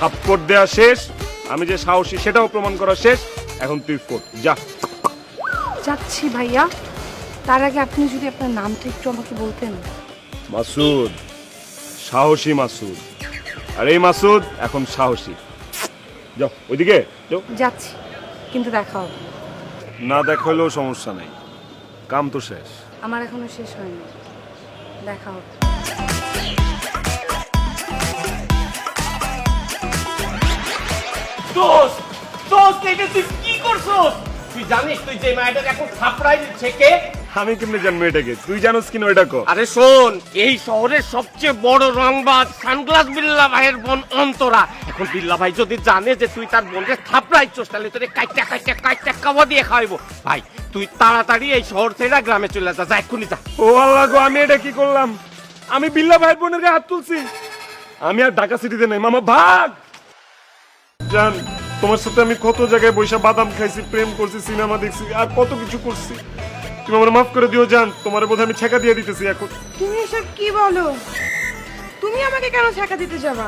থাপ্পড় দেয়া শেষ, আমি যে সাহসী সেটাও প্রমাণ করা শেষ। এখন তুই ফোট, যা। যাচ্ছি ভাইয়া, তার আগে আপনি যদি আপনার নামটা একটু আমাকে বলতেন। মাসুদ, সাহসী মাসুদ। আর এই মাসুদ এখন সাহসী। যাও ওইদিকে যাও। যাচ্ছি, কিন্তু দেখা হবে। না দেখা হলেও সমস্যা নেই, কাম তো শেষ। আমার এখনো শেষ হয়নি, দেখা হবে। দোস্ত দোস্ত এটা তুই কি করছস? তুই জানিস তুই যে মাইটাকে এখন থাপড়াই দিচ্ছে কে? আমি কেমনে জানবো এটাকে? তুই জানোস কিনা এটা কো? আরে শোন, এই শহরের সবচেয়ে বড় রংবাজ সানগ্লাস বিল্লা ভাইয়ের বোন অন্তরা। এখন বিল্লা ভাই যদি জানে যে তুই তার বোনকে থাপড়াইছস, তাহলে তোরে কাইটা কাওয়া দিয়ে খাওয়াইবো। ভাই তুই তাড়াতাড়ি এই শহর ছেড়ে গ্রামে চলে যা, এক্ষুনি যা। ও আল্লাহ গো, আমি এটা কি করলাম? আমি বিল্লা ভাইয়ের বোনের গায়ে হাত তুলছি। আমি আর ঢাকা সিটিতে নেই, মামা ভাগ। জান, তোমার সাথে আমি কত জায়গায় বৈশা বাদাম খাইছি, প্রেম করছি, সিনেমা দেখছি, আর কত কিছু করছি। তুমি আমার মাফ করে দিও জান, তোমার বোধহয় আমি ছেঁকা দিয়ে দিতেছি এখন। তুমি এসব কি বলো? তুমি আমাকে কেন ছেঁকা দিতে যাবা?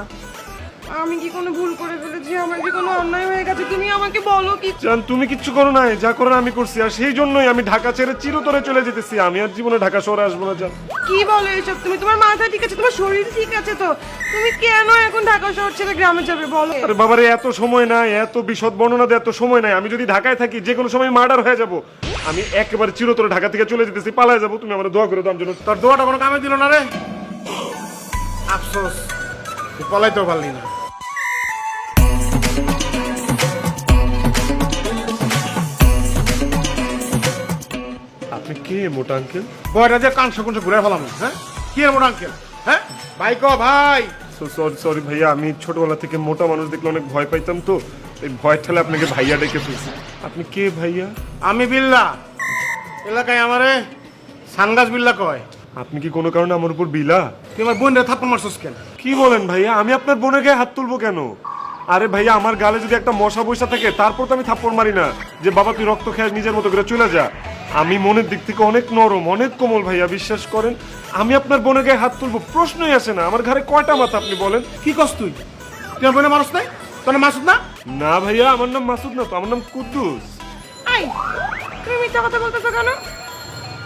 আমি কি কোনো ভুল করে ফেলেছি? আমার কি কোনো অন্যায় হয়ে গেছে? তুমি আমাকে বলো কি। জান, তুমি কিচ্ছু করো নাই, যা করার আমি করছি, আর সেই জন্যই আমি ঢাকা ছেড়ে চিরতরে চলে যেতেছি। আমি আর জীবনে ঢাকা শহরে আসবো না জান। কি বলো এসব তুমি? তোমার মাথা ঠিক আছে, তোমার শরীর ঠিক আছে তো? তুমি কেন এখন ঢাকা শহর ছেড়ে গ্রামে যাবে বলো? আরে বাবারে, এত সময় নাই, এত বিশদ বর্ণনা দেওয়ার এত সময় নাই। আমি যদি ঢাকায় থাকি, যে কোনো সময় মার্ডার হয়ে যাব। আমি একেবারে চিরতরে ঢাকা থেকে চলে যেতেছি, পালায় যাবো। তুমি আমার দোয়া করে দাও জন্য। তোর দোয়াটা কোনো কামে দিল না রে। আফসোস, তুই পলাইতেও পারলি না। আপনি কে মোটা আঙ্কেল? বয়টা যে কান শুকুন ঘুরে ফেলাম। হ্যাঁ, কি এর মোটা আঙ্কেল? হ্যাঁ ভাই কো ভাই। সরি সরি ভাইয়া, আমি ছোটবেলা থেকে মোটা মানুষ দেখলে অনেক ভয় পাইতাম, তো এই ভয় ঠেলে আপনাকে ভাইয়া ডেকে ফেলছি। আপনি কে ভাইয়া? আমি বিল্লা, এলাকায় আমারে সানগাছ বিল্লা কয়। আপনি কি কোনো কারণে আমার উপর বিলা? তুই আমার বোনরা থাপ্পড় মারছস কেন? কি বলেন ভাইয়া? আমি আপনার বোনের গায়ে হাত তুলবো কেন? আরে ভাইয়া, আমার গালে যদি একটা মশা বৈশা থাকে, তারপর তো আমি থাপ্পড় মারি না যে বাবা তুই রক্ত খেয়ে নিজের মতো করে চলে যা। আমি মনের দিক থেকে অনেক নরম, অনেক কোমল ভাইয়া, বিশ্বাস করেন। আমি আপনার বোনের গায়ে হাত তুলবো, প্রশ্নই আসে না। আমার ঘরে কয়টা মাথা আপনি বলেন? কি কস তুই? তুই আমার বোনের মানুষ নাই? তোর নাম মাসুদ না? না ভাইয়া, আমার নাম মাসুদ না তো, আমার নাম কুদ্দুস। এই, তুমি মিথ্যা কথা বলতেছো কেন?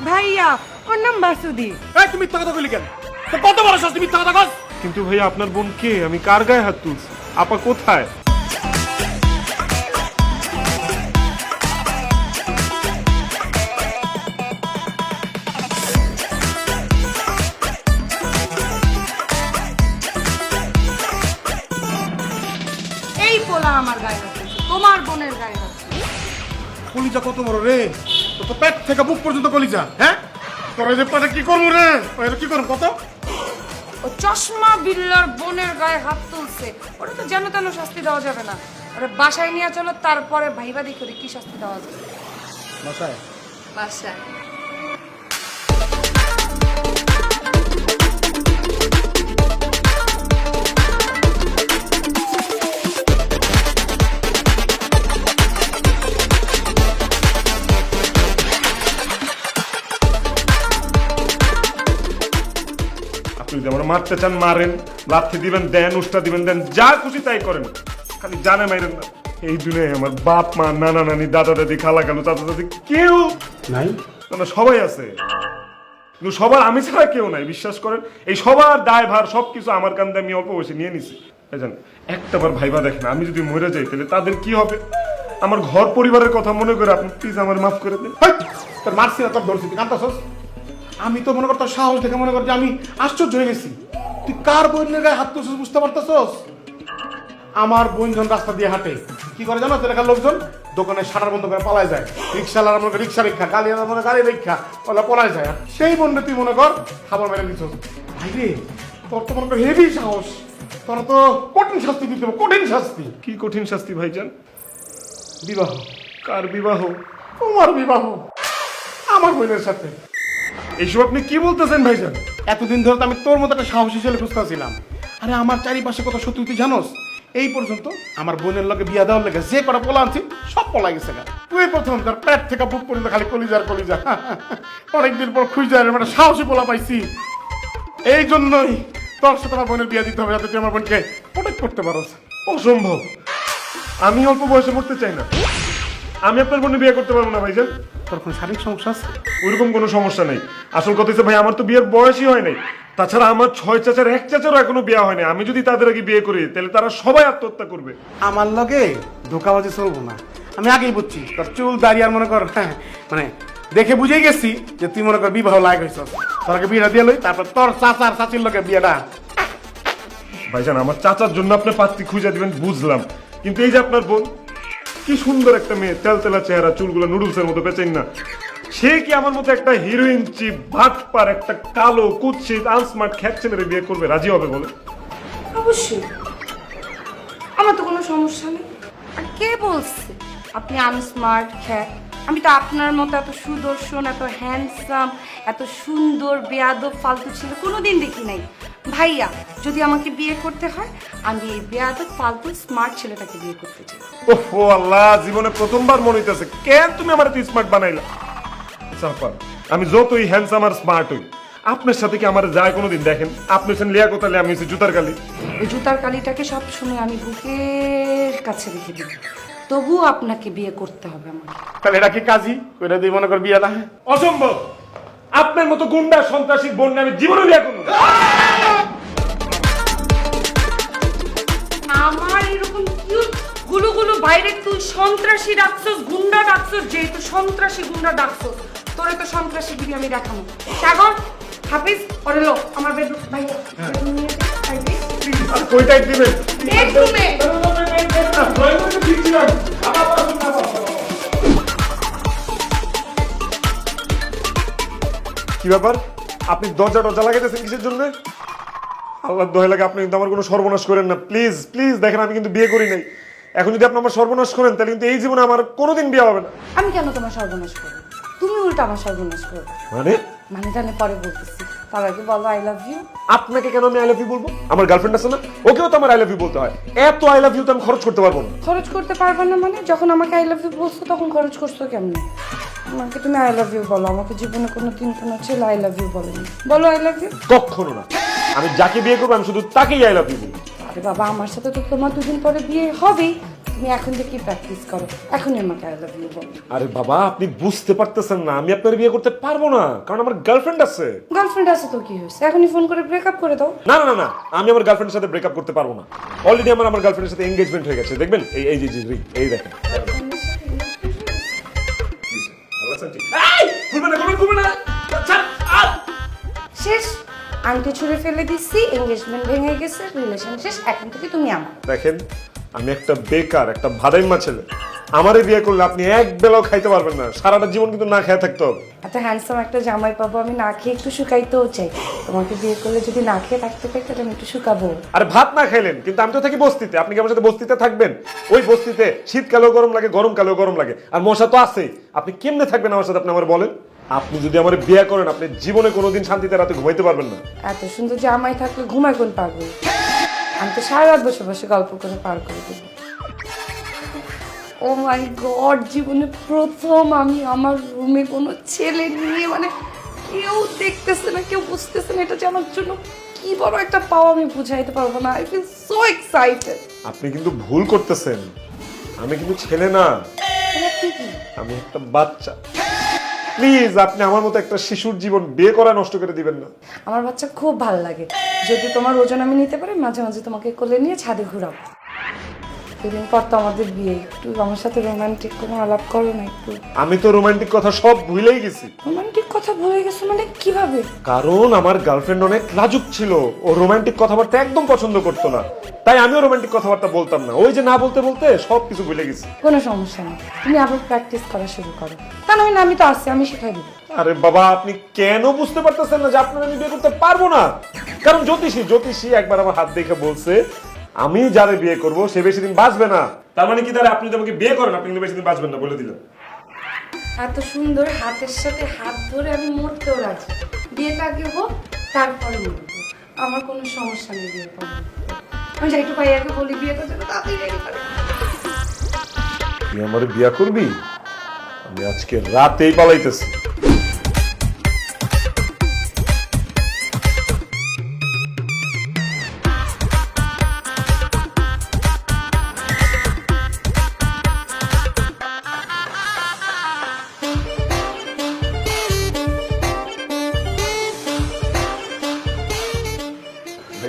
ভাইয়া, ওর নাম বাসুদি। এই তুমি মিথ্যা কথা কইলি কেন? তো কত বড় সাহস তুই মিথ্যা কথা কস? কিন্তু ভাইয়া, আপনার বোন কে? আমি কার গায়ে হাত তুলছি? আপা কোথায়? এই পোলা আমার গায়ে হাত দিয়েছে, তোমার বোনের গায়ে হাত দিয়েছে। কলিজা কত বড় রে? তোর তো পেট থেকে বুক পর্যন্ত কলিজা। হ্যাঁ, তোর এই যে পেটে কি করবো রে? ওই কি করবো কত? ও চশমা বিল্লার বোনের গায়ে হাত তুলছে, ওরা তো যেন তেন শাস্তি দেওয়া যাবে না। ওরা বাসায় নিয়ে চলো, তারপরে ভাইবা দেখি ওরে কি শাস্তি দেওয়া যাবে। বাসায় বাসায় আপনি যদি আমার মারতে চান মারেন, লাথি দিবেন দেন, উষ্টা দিবেন দেন, যা খুশি তাই করেন, খালি জানে মাইরেন না। এই দুনিয়ায় আমার বাপ মা, নানা নানি, দাদা দাদি, খালা খালু, চাচা চাচি কেউ নাই। না, সবাই আছে, কিন্তু সবার আমি ছাড়া কেউ নাই, বিশ্বাস করেন। এই সবার দায়ভার সবকিছু আমার কান্দে আমি অল্প বসে নিয়ে নিছি। জান, একটাবার ভাইবা দেখেন, আমি যদি মরে যাই তাহলে তাদের কি হবে? আমার ঘর পরিবারের কথা মনে করে আপনি প্লিজ আমার মাফ করে দেন। হেই, তোর মারছি না, তোর ধরছি, তুই কান্তাছস? আমি তো মনে কর তোর সাহস দেখে মনে কর যে আমি আশ্চর্য হয়ে গেছি। তুই কার বোনের গায়ে হাত তুলছিস বুঝতে পারতেছস? আমার বোন যখন রাস্তা দিয়ে হাঁটে কি করে জানো? এলাকার লোকজন দোকানে শাটার বন্ধ করে পালায় যায়। রিক্সাওয়ালার মনে রিক্সা রেখা, গাড়িওয়ালার মনে গাড়ি রেখা, ওলা পলায় যায়। আর সেই বোনটা তুই মনে কর খাবার মেরে দিচ্ছস। ভাই রে, তোর তো মনে কর হেভি সাহস। তোর তো কঠিন শাস্তি দিতে হবে, কঠিন শাস্তি। কি কঠিন শাস্তি ভাইজান? বিবাহ। কার বিবাহ? তোমার বিবাহ আমার বোনের সাথে। এইসব আপনি কি বলতেছেন ভাইজান? এতদিন ধরে তো আমি তোর মতো একটা সাহসী ছেলে খুঁজতেছিলাম। আরে আমার চারিপাশে কত শত্রু তুই জানোস? এই পর্যন্ত আমার বোনের লগে বিয়া দেওয়ার লেগে যে কটা পোলা আনছি সব পলা গেছে গা। তুই প্রথম তোর পেট থেকে বুক পর্যন্ত খালি কলিজার কলিজা। অনেকদিন পর খুঁজে একটা সাহসী পোলা পাইছি। এই জন্যই তোর সাথে আমার বোনের বিয়া দিতে হবে, যাতে তুই আমার বোনকে প্রোটেক্ট করতে পারোস। অসম্ভব, আমি অল্প বয়সে মরতে চাই না। আমি আপনার বোনে বিয়ে করতে পারবো না ভাইজান। তোর কোনো শারীরিক সমস্যা আছে? ওইরকম কোনো সমস্যা নেই। আসল কথা হচ্ছে ভাই, আমার তো বিয়ের বয়সই হয় নাই। তাছাড়া আমার 6 চাচার 1 চাচারও এখনো বিয়ে হয়নি। আমি যদি তাদের আগে বিয়ে করি তাহলে তারা সবাই আত্মহত্যা করবে। আমার লগে ধোকাবাজি চলবো না, আমি আগেই বুঝছি। তোর চুল দাঁড়িয়ে আর মনে কর, হ্যাঁ মানে দেখে বুঝেই গেছি যে তুই মনে কর বিবাহ লায়ক হয়েছ। তোর আগে বিয়েটা দিয়ে লই, তারপর তোর চাচার চাচির লগে বিয়েটা। ভাইজান, আমার চাচার জন্য আপনি পাত্রী খুঁজে দিবেন বুঝলাম, কিন্তু এই যে আপনার বোন, কি সুন্দর একটা মেয়ে, তেলতেলা চেহারা, চুলগুলো নুডলসের মতো বেচেন না, সে কি আমার মতো একটা হিরোইন চিপ ভাটপার একটা কালো কুৎসিত আনস্মার্ট খ্যাত ছেলের বিয়ে করবে? রাজি হবে বলে? অবশ্যই, আমার তো কোনো সমস্যা নেই। আর কে বলছে আপনি আনস্মার্ট খ্যাত? আমি তো আপনার মতো এত সুদর্শন, এত হ্যান্ডসাম, এত সুন্দর বেয়াদব ফালতু ছিল কোনোদিন দেখি নাই। ভাইয়া, যদি আমাকে বিয়ে করতে হয় আমি এই বেয়াদব ফালতু স্মার্ট ছেলেটাকে বিয়ে করতে চাই। ওহো আল্লাহ, জীবনে প্রথমবার মনে হইতেছে কেন তুমি আমার এত স্মার্ট বানাইলা। সাফা, আমি যতই হ্যান্ডসাম আর স্মার্ট হই, আপনার সাথে কি আমার যায় কোনোদিন? দেখেন, আপনি হচ্ছেন লিয়াকত আলী, আমি হচ্ছি জুতার কালি। ওই জুতার কালিটাকে সবসময় আমি বুকের কাছে রেখে দিই, তবুও আপনাকে বিয়ে করতে হবে আমাকে। তাহলে এটা কি কাজী ওইটা দিয়ে মনে কর বিয়েটা? অসম্ভব, আপনার মতো গুন্ডা সন্ত্রাসী বোন আমি জীবনে বিয়ে করবো না। আমার এরকম কিউট গুলো গুলো বাইরে তুই সন্ত্রাসী ডাকছস, গুন্ডা ডাকছস, যেহেতু সন্ত্রাসী গুন্ডা ডাকছস, তোরে তো সন্ত্রাসী গিরি আমি দেখাবো। সাগর, হাফিজ, ওরে লো আমার বেডরুম, ভাই বেডরুম নিয়ে আর কইটাই দিবেন? বেডরুমে। কি ব্যাপার, আপনি দরজা টরজা লাগাইতেছেন কিসের জন্য? আল্লাহ দোহাই লাগে, আপনি কিন্তু আমার কোনো সর্বনাশ করেন না প্লিজ প্লিজ। দেখেন, আমি কিন্তু বিয়ে করি নাই। এখন যদি আপনি আমার সর্বনাশ করেন তাহলে কিন্তু এই জীবনে আমার কোনোদিন বিয়ে হবে না। আমি কেন তোমার সর্বনাশ করবো? তুমি উল্টা আমার সর্বনাশ করবে। মানে? মানে জানে পরে বলতেছি, তার আগে বলো আই লাভ ইউ। আপনাকে কেন আমি আই লাভ ইউ বলবো? আমার গার্লফ্রেন্ড আছে না, ওকেও তো আমার আই লাভ ইউ বলতে হয়। এত আই লাভ ইউ তো আমি খরচ করতে পারবো না। খরচ করতে পারবে না মানে? যখন আমাকে আই লাভ ইউ বলছো তখন খরচ করছো কেমনে? আমাকে তুমি আই লাভ ইউ বলো। আমাকে জীবনে কোনো দিন কোনো ছেলে আই লাভ ইউ বলেনি। বলো আই লাভ ইউ। কখনো না। আমি যাকে বিয়ে করবো আমি শুধু তাকেই আই লাভ ইউ বলবো। আরে বাবা, আমার সাথে তো তোমার দুদিন পরে বিয়ে হবেই। তুমি এখন থেকে প্র্যাকটিস করো, এখনই আমাকে আই লাভ ইউ বলো। আরে বাবা, আপনি বুঝতে পারতেছেন না, আমি আপনার বিয়ে করতে পারবো না, কারণ আমার গার্লফ্রেন্ড আছে। গার্লফ্রেন্ড আছে তো কি হয়েছে? এখনই ফোন করে ব্রেকআপ করে দাও। না না না না, আমি আমার গার্লফ্রেন্ডের সাথে ব্রেকআপ করতে পারবো না। অলরেডি আমার গার্লফ্রেন্ডের সাথে এনগেজমেন্ট হয়ে গেছে। দেখবেন, এই এই যে ring, এই দেখেন। শেষ, আংটি ছুঁড়ে ফেলে দিচ্ছি, এঙ্গেজমেন্ট ভেঙে গেছে, রিলেশন শেষ। এখন থেকে তুমি আমার। দেখেন, আমি একটা বেকার, একটা ভাদাইমা ছেলে। আমারে বিয়ে করলে আপনি এক বেলাও খাইতে পারবেন না, সারাটা জীবন কিন্তু না খেয়ে থাকতে হবে। এত হ্যান্ডসাম একটা জামাই পাবো, আমি না খেয়ে একটু শুকাইতেও চাই। তোমাকে বিয়ে করলে যদি না খেয়ে থাকতে পারি তাহলে আমি একটু শুকাবো। আরে ভাত না খাইলেন, কিন্তু আমি তো থাকি বস্তিতে। আপনি কি আমার সাথে বস্তিতে থাকবেন? ওই বস্তিতে শীতকালেও গরম লাগে, গরমকালেও গরম লাগে, আর মশা তো আছেই। আপনি কেমনে থাকবেন আমার সাথে? আপনি আমার বলেন। আপনি যদি আমার বিয়ে করেন, আপনি জীবনে কোনোদিন শান্তিতে রাতে ঘুমাইতে পারবেন না। এত সুন্দর জামাই থাকলে ঘুমায় কোন পাগল? আমি তো সারা রাত বসে বসে গল্প করে পার করে দেবো। ও মাই গড, জীবনে প্রথম আমি আমার রুমে কোনো ছেলে নিয়ে, মানে কেউ দেখতেছে না, কেউ বুঝতেছে না, এটা যে আমার জন্য কি বড় একটা পাওয়া আমি বুঝাইতে পারবো না। I feel so excited. আপনি কিন্তু ভুল করতেছেন, আমি কিন্তু ছেলে না, আমি একটা বাচ্চা। প্লিজ, আপনি আমার মতো একটা শিশুর জীবন বিয়ে করা নষ্ট করে দিবেন না। আমার বাচ্চা খুব ভালো লাগে। যদি তোমার ওজন আমি নিতে পারি, মাঝে মাঝে তোমাকে কোলে নিয়ে ছাদে ঘুরাবো। দুদিন পর তো আমাদের বিয়ে, একটু আমার সাথে রোমান্টিক কোনো আলাপ করো না একটু। আমি তো রোমান্টিক কথা সব ভুলেই গেছি। রোমান্টিক কথা ভুলে গেছো মানে কিভাবে? কারণ আমার গার্লফ্রেন্ড অনেক লাজুক ছিল, ও রোমান্টিক কথাবার্তা একদম পছন্দ করতো না, তাই আমিও রোমান্টিক কথাবার্তা বলতাম না। ওই যে না বলতে বলতে সব কিছু ভুলে গেছি। কোনো সমস্যা নেই, তুমি আবার প্র্যাকটিস করা শুরু করো। তা নয় না, আমি তো আসছি, আমি শিখাই দেবো। আরে বাবা, আপনি কেন বুঝতে পারতেছেন না যে আপনার আমি বিয়ে করতে পারবো না? কারণ জ্যোতিষী একবার আমার হাত দেখে বলছে, আমি যারে বিয়ে করব সে বেশি দিন বাঁচবে না। তার মানে কি দাঁড়ায়, আপনি যদি আমাকে বিয়ে করেন আপনি কিন্তু বেশি দিন বাঁচবেন না, বলে দিলাম। এত সুন্দর হাতের সাথে হাত ধরে আমি মরতেও রাজি। বিয়েটা আগে হোক, তারপরে মরবো। আমার কোনো সমস্যা নেই বিয়ে করবো। আমি যাই একটু ভাইয়াকে বলি বিয়েটা যেন তাড়াতাড়ি রেডি করে। তুই আমার বিয়ে করবি? আমি আজকে রাতেই পালাইতেছি।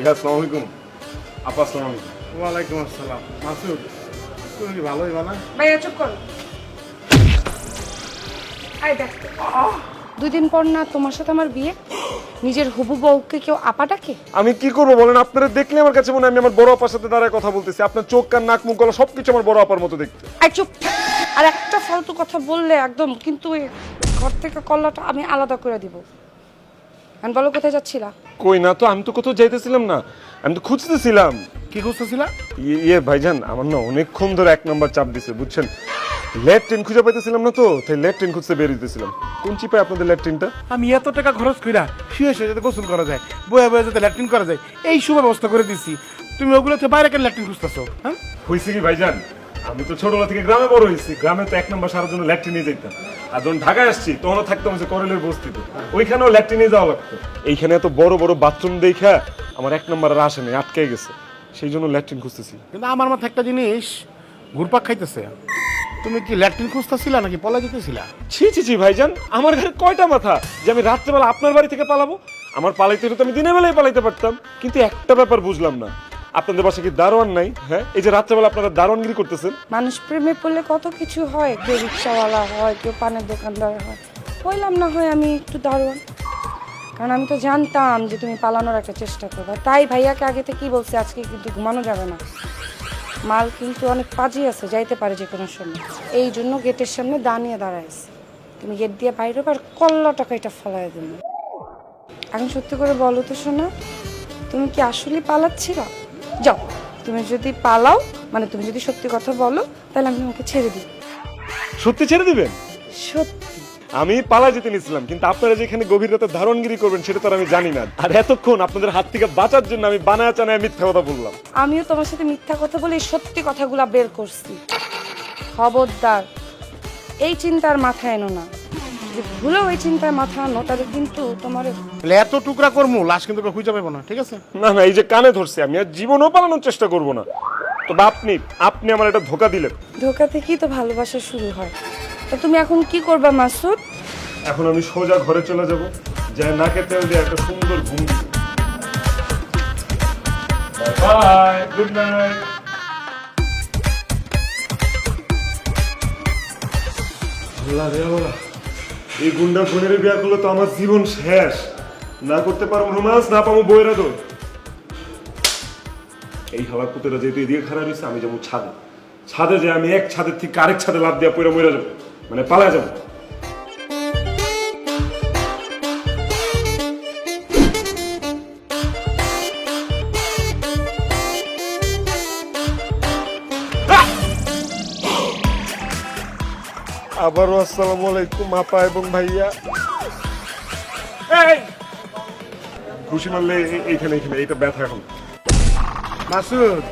ভাইয়া আসসালামু আলাইকুম। আপা আসসালামু আলাইকুম। ওয়ালাইকুম আসসালাম। মাসুদ, তুমি কি ভালোই বানা? ভাইয়া চুপ করো। আই দেখ, 2 দিন পর না তোমার সাথে আমার বিয়ে, নিজের হবু বউকে কেউ আপা ডাকে? আমি কি করবো বলেন? আপনারা দেখলে আমার কাছে মনে হয় আমি আমার বড় আপার সাথে দাঁড়ায় কথা বলতেছি। আপনার চোখ কান নাক মুখ গলা সবকিছু আমার বড় আপার মতো দেখতে। আই চুপ। আর একটা ফালতু কথা বললে একদম কিন্তু এই ঘর থেকে কল্লাটা আমি আলাদা করে দিব। এখন বলো কোথায় যাচ্ছিলা? কই না তো, আমি তো কোথাও যাইতেছিলাম না, আমি তো খুঁজতেছিলাম। কি করতেছিলা? ইয়ে ভাইজান, আমার না অনেকক্ষণ ধরে 1 নম্বর চাপ দিছে বুঝছেন। ল্যাট্রিন খুঁজে পাইতেছিলাম না তো, তাই ল্যাট্রিন খুঁজতে বেরিয়েছিলাম। কোন চিপায় আপনাদের ল্যাট্রিনটা? আমি এত টাকা খরচ কইরা শুয়ে শুয়ে যাতে গোসল করা যায়, বয়ে বয়ে যাতে ল্যাট্রিন করা যায়, এই সুব্যবস্থা করে দিছি। তুমি ওগুলোতে বাইরে কেন ল্যাট্রিন খুঁজতেছো? হ্যাঁ, হয়েছে কি ভাইজান, আমি তো ছোটবেলা থেকে গ্রামে বড় হয়েছি। গ্রামে তো 1 নম্বর সারার জন্য ল্যাট্রিন নিয়ে যেতাম। আর যখন ঢাকায় আসছি তখনও থাকতাম হচ্ছে করেলের বস্তিতে, ওইখানেও ল্যাট্রিন নিয়ে যাওয়া লাগতো। এইখানে এত বড় বড় বাথরুম দেখা আমার 1 নম্বর আর আসে নাই, আটকে গেছে। সেই জন্য ল্যাট্রিন খুঁজতেছি। কিন্তু আমার মাথায় একটা জিনিস ঘুরপাক খাইতেছে। তুমি কি ল্যাট্রিন খুঁজতেছিলা নাকি পলা যেতেছিলা? ছি ছি ছি ভাইজান, আমার ঘরে কয়টা মাথা যে আমি রাত্রেবেলা আপনার বাড়ি থেকে পালাবো? আমার পালাইতে হলে তো আমি দিনের বেলায় পালাইতে পারতাম। কিন্তু একটা ব্যাপার বুঝলাম না, আপনাদের বাসায় কি দারোয়ান নাই? হ্যাঁ, এই যে রাত্রেবেলা আপনারা দারোয়ানগিরি করতেছেন। মানুষ প্রেমে পড়লে কত কিছু হয়, কেউ রিক্সাওয়ালা হয়, কেউ পানের দোকানদার হয়। হইলাম না হয় আমি একটু দারুণ, কারণ আমি তো জানতাম যে তুমি পালানোর একটা চেষ্টা করবে। তাই ভাইয়াকে আগে থেকেই বলছি আজকে কিন্তু ঘুমানো যাবে না, মাল কিন্তু অনেক পাজি আছে, যাইতে পারে যে কোনো সময়। এই জন্য গেটের সামনে দাঁড়িয়ে দাঁড়াইছি। তুমি গেট দিয়ে বাইরে আর কল্লা টাকা এটা ফেলাই দিন। এখন সত্যি করে বলো তো শোনা, তুমি কি আসলে পালাচ্ছিলা? যাও, তুমি যদি পালাও, মানে তুমি যদি সত্যি কথা বলো, তাহলে আমি তোমাকে ছেড়ে দিই। সত্যি ছেড়ে দিবেন? সত্যি। আমি পালা যেতে নিয়েছিলাম, কিন্তু আপনারা যেখানে গভীর রাতে ধারণগিরি করবেন সেটা তো আর আমি জানি না। আর এতক্ষণ আপনাদের হাত থেকে বাঁচার জন্য আমি বানায় চানায় মিথ্যা কথা বললাম। আমিও তোমার সাথে মিথ্যা কথা বলে এই সত্যি কথাগুলো বের করছি। খবরদার এই চিন্তার মাথায় এনো না, যদি ভুলেও এই চিন্তার মাথা আনো তাহলে কিন্তু তোমার। তাহলে এত টুকরা করমু, লাশ কিন্তু খুঁজে পাবো না, ঠিক আছে? না না, এই যে কানে ধরছে, আমি আর জীবনও পালানোর চেষ্টা করব না। তবে আপনি আমার এটা ধোকা দিলেন। ধোকা থেকেই তো ভালোবাসা শুরু হয়। তো তুমি এখন কি করবা মাসুদ? এখন আমি সোজা ঘরে চলে যাব, যা নাকে তেল দিয়ে একটা সুন্দর ঘুম দিব। By, good night. আল্লাহ রে আল্লাহ, এই গুন্ডা ফোনের বিয়া করলে তো আমার জীবন শেষ। না করতে পারবো রোমান্স, না পাবো বইরা দো। এই হাওয়া কুতেরা যেহেতু এদিকে খারাপ হয়েছে, আমি যাবো ছাদে। ছাদে যে আমি এক ছাদের থেকে আরেক ছাদে লাফ দিয়ে পড়ে মরে যাবো, মানে পালা যাবো। আবারও আসসালামু আলাইকুম আপা এবং ভাইয়া। এই খুশি মারলে এইখানে এইখানে এইটা ব্যথা এখন। মাসুদ,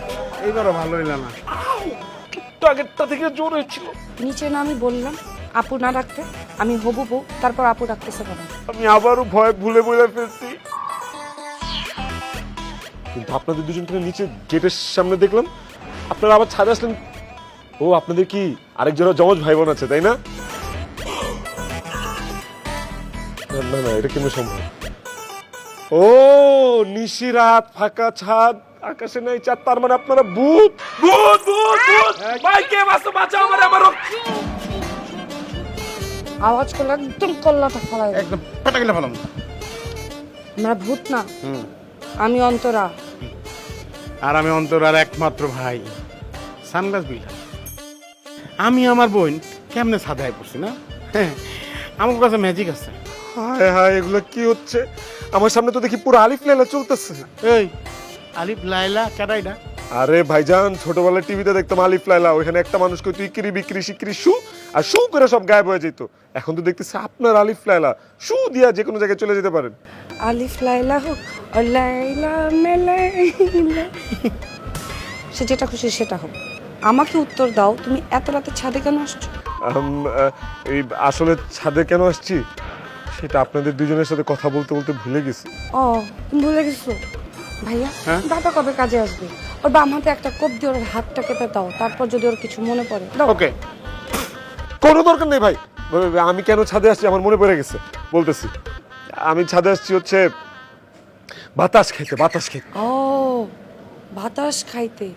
এইবারও ভালো হইল না। আগেরটা থেকে জোর হয়েছিল। নিচে না আমি বললাম আপু না ডাকতে, আমি হবু বউ, তারপর আপু ডাকতেছে কেন? আমি আবারও ভয় ভুলে বলে ফেলছি। কিন্তু আপনাদের দুজনকে নিচে গেটের সামনে দেখলাম, আপনারা আবার ছাদে আসলেন। ও, আপনাদের কি আরেক জোড়া জমজ ভাই বোন আছে, তাই না? না না, এটা কেমন সম্ভব? ও, নিশিরাত, ফাঁকা ছাদ, আকাশে নাই চাঁদ, তার মানে আপনারা ভূত। ভূত ভূত ভূত! ভাই কে বাঁচো, বাঁচাও আমারে, আমার আওয়াজ করলে একদম কল্লাটা ফেলাই দেব। একদম পেটা গেলে ভালো। আমরা ভূত না, আমি অন্তরা। আর আমি অন্তরার একমাত্র ভাই সানগ্লাস বিল্ডার। আমি আমার বোন কেমনে সাদায় পড়ছি না? হ্যাঁ, আমার কাছে ম্যাজিক আছে। হায় হায়, এগুলো কি হচ্ছে? আমার সামনে তো দেখি পুরো আলিফ লাইলা চলতেছে। এই আলিফ লাইলা কেডাইডা? আরে ভাইজান, ছোটবেলায় টিভিতে দেখতাম আলিফ লাইলা, ওইখানে একটা মানুষ কইতো ইকরি বিক্রি শিকরি শু, আর শু করে সব গায়েব হয়ে যেত। এখন তো দেখতেছি আপনার আলিফ লাইলা শু দিয়া যে কোনো জায়গায় চলে যেতে পারেন। আলিফ লাইলা হোক ও লাইলা মেলাইলা, সে যেটা খুশি সেটা হোক। আমাকে উত্তর দাও, তুমি এত রাতে ছাদে কেন আসছো? এই আসলে ছাদে কেন আসছি সেটা আপনাদের দুজনের সাথে কথা বলতে বলতে ভুলে গেছি। ও, তুমি ভুলে গেছো? ভাইয়া, হ্যাঁ? দাদা কবে কাজে আসবে? ওর বাম হাতে একটা কোপ দিয়ে ওর হাতটা কেটে দাও, তারপর যদি ওর কিছু মনে পড়ে দাও। ওকে, কোনো দরকার নেই ভাই। আমি কেন ছাদে আসছি আমার মনে পড়ে গেছে, বলতেছি। আমি ছাদে আসছি হচ্ছে বাতাস খাইতে, বাতাস খাইতে। ও বাতাস খাইতে,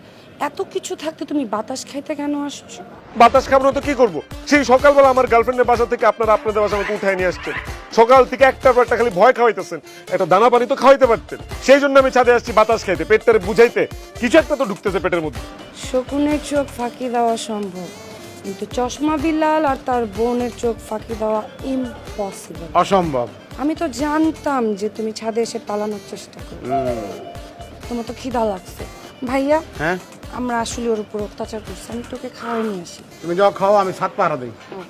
এত কিছু থাকতে তুমি বাতাস খাইতে কেন আসছো? বাতাস খাবো না তো কি করবো? সেই সকালবেলা আমার গার্লফ্রেন্ডের বাসা থেকে আপনারা আপনাদের বাসা আমাকে উঠায় নিয়ে আসছেন। সকাল থেকে একটার পর একটা খালি ভয় খাওয়াইতেছেন, একটা দানা পানি তো খাওয়াইতে পারতেন। সেই জন্য আমি ছাদে আসছি বাতাস খাইতে, পেটটারে বুঝাইতে। কিছু একটা তো ঢুকতেছে পেটের মধ্যে। শকুনের চোখ ফাঁকি দেওয়া সম্ভব, কিন্তু চশমা বিল্লাল আর তার বোনের চোখ ফাঁকি দেওয়া ইম্পসিবল। অসম্ভব। আমি তো জানতাম যে তুমি ছাদে এসে পালানোর চেষ্টা করবে। তোমার তো খিদা লাগছে ভাইয়া। হ্যাঁ, আমরা আসলে ওর উপর অত্যাচার করছি, আমি তোকে খাওয়াই নিয়ে আসি। তুমি যাও খাও, আমি ছাদ পাহারা দিই। হ্যাঁ।